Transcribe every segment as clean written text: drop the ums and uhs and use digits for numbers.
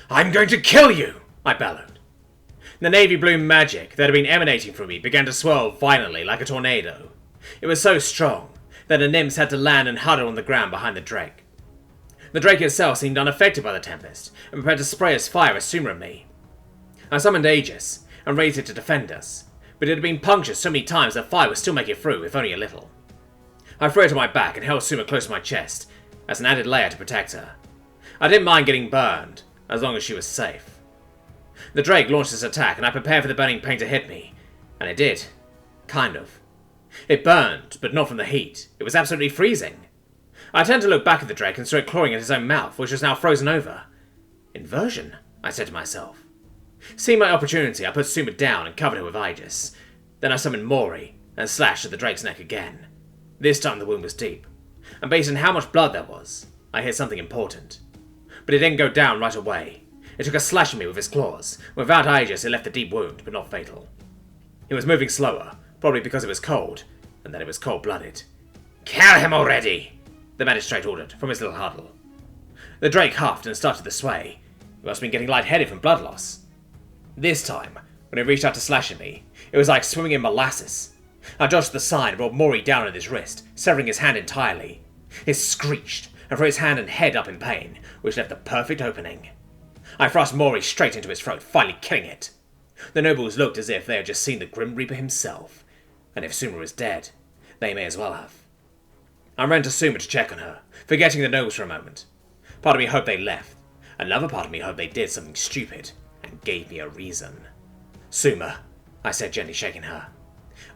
"I'm going to kill you!" I bellowed. The navy blue magic that had been emanating from me began to swirl violently like a tornado. It was so strong that the nymphs had to land and huddle on the ground behind the drake. The drake itself seemed unaffected by the tempest, and prepared to spray its fire at Sumer and me. I summoned Aegis, and raised it to defend us, but it had been punctured so many times that fire would still make it through, if only a little. I threw it to my back and held Sumer close to my chest, as an added layer to protect her. I didn't mind getting burned, as long as she was safe. The drake launched its attack, and I prepared for the burning pain to hit me, and it did. Kind of. It burned, but not from the heat. It was absolutely freezing. I turned to look back at the drake and saw it clawing at his own mouth, which was now frozen over. Inversion, I said to myself. Seeing my opportunity, I put Sumer down and covered her with Aegis. Then I summoned Mori and slashed at the drake's neck again. This time the wound was deep, and based on how much blood there was, I hit something important. But it didn't go down right away. It took a slash at me with its claws. Without Aegis, it left a deep wound, but not fatal. It was moving slower, probably because it was cold, and that it was cold-blooded. "Kill him already!" the magistrate ordered from his little huddle. The drake huffed and started to sway. He must have been getting lightheaded from blood loss. This time, when it reached out to slash at me, it was like swimming in molasses. I dodged to the side and brought Mori down at his wrist, severing his hand entirely. It screeched and threw his hand and head up in pain, which left a perfect opening. I thrust Mori straight into his throat, finally killing it. The nobles looked as if they had just seen the Grim Reaper himself, and if Sumer was dead, they may as well have. I ran to Sumer to check on her, forgetting the nobles for a moment. Part of me hoped they left. Another part of me hoped they did something stupid, and gave me a reason. "Sumer," I said, gently shaking her.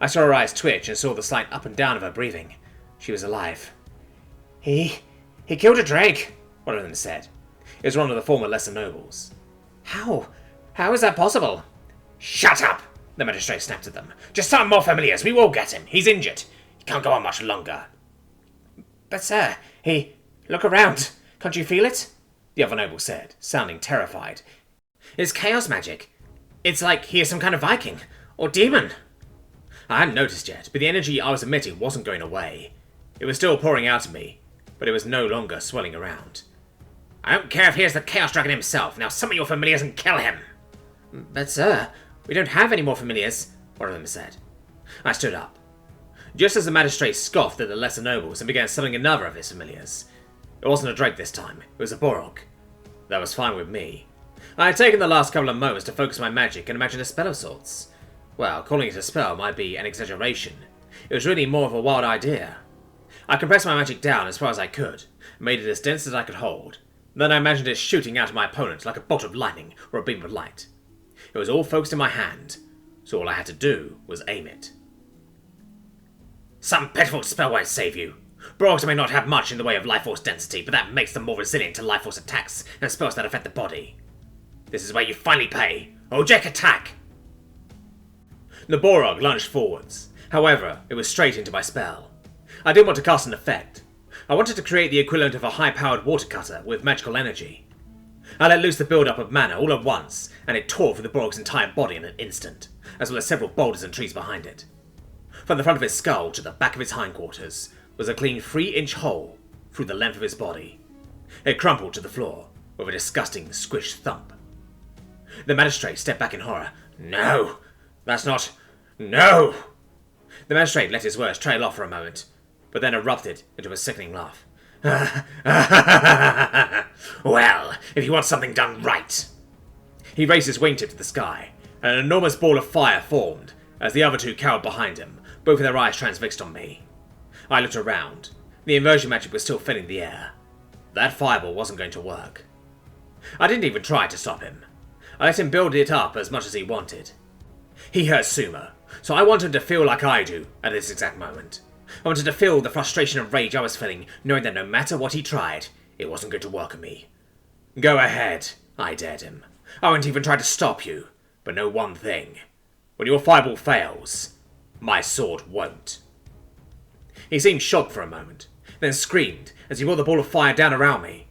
I saw her eyes twitch and saw the slight up and down of her breathing. She was alive. He killed a drake," one of them said. It was one of the former lesser nobles. How is that possible?" "Shut up!" the magistrate snapped at them. "Just summon more familiars. We will get him. He's injured. He can't go on much longer." "But sir, look around. Can't you feel it?" the other noble said, sounding terrified. "It's chaos magic. It's like he is some kind of Viking, or demon." I hadn't noticed yet, but the energy I was emitting wasn't going away. It was still pouring out of me, but it was no longer swelling around. "I don't care if he is the Chaos Dragon himself. Now summon your familiars and kill him." "But sir, we don't have any more familiars," one of them said. I stood up. Just as the magistrate scoffed at the lesser nobles and began summoning another of his familiars. It wasn't a drake this time, it was a Borog. That was fine with me. I had taken the last couple of moments to focus my magic and imagine a spell of sorts. Well, calling it a spell might be an exaggeration. It was really more of a wild idea. I compressed my magic down as far as I could, made it as dense as I could hold. Then I imagined it shooting out at my opponent like a bolt of lightning or a beam of light. It was all focused in my hand, so all I had to do was aim it. "Some pitiful spell won't save you. Borogs may not have much in the way of life force density, but that makes them more resilient to life force attacks and spells that affect the body. This is where you finally pay. Ojek attack!" The Borog lunged forwards. However, it was straight into my spell. I didn't want to cast an effect. I wanted to create the equivalent of a high-powered water cutter with magical energy. I let loose the build-up of mana all at once, and it tore through the Borog's entire body in an instant, as well as several boulders and trees behind it. From the front of his skull to the back of his hindquarters was a clean 3-inch hole through the length of his body. It crumpled to the floor with a disgusting squish thump. The magistrate stepped back in horror. "No! That's not... No!" The magistrate let his words trail off for a moment, but then erupted into a sickening laugh. "Well, if you want something done right." He raised his wingtip to the sky, and an enormous ball of fire formed as the other two cowered behind him, both with their eyes transfixed on me. I looked around. The inversion magic was still filling the air. That fireball wasn't going to work. I didn't even try to stop him. I let him build it up as much as he wanted. He hurt Sumer, so I wanted him to feel like I do at this exact moment. I wanted to feel the frustration and rage I was feeling, knowing that no matter what he tried, it wasn't going to work on me. "Go ahead," I dared him. "I won't even try to stop you, but know one thing. When your fireball fails, my sword won't." He seemed shocked for a moment, then screamed as he brought the ball of fire down around me.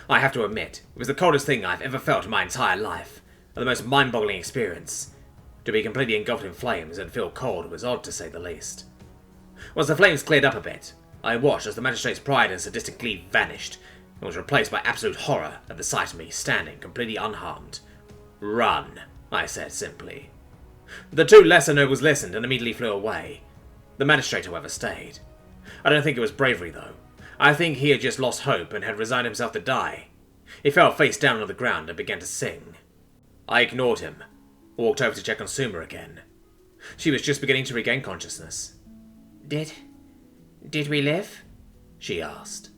I have to admit, it was the coldest thing I've ever felt in my entire life, and the most mind-boggling experience. To be completely engulfed in flames and feel cold was odd to say the least. Once the flames cleared up a bit, I watched as the magistrate's pride and sadistic glee vanished, and was replaced by absolute horror at the sight of me standing completely unharmed. "Run," I said simply. The two lesser nobles listened and immediately flew away. The magistrate, however, stayed. I don't think it was bravery, though. I think he had just lost hope and had resigned himself to die. He fell face down on the ground and began to sing. I ignored him, walked over to check on Suma again. She was just beginning to regain consciousness. Did we live?" she asked.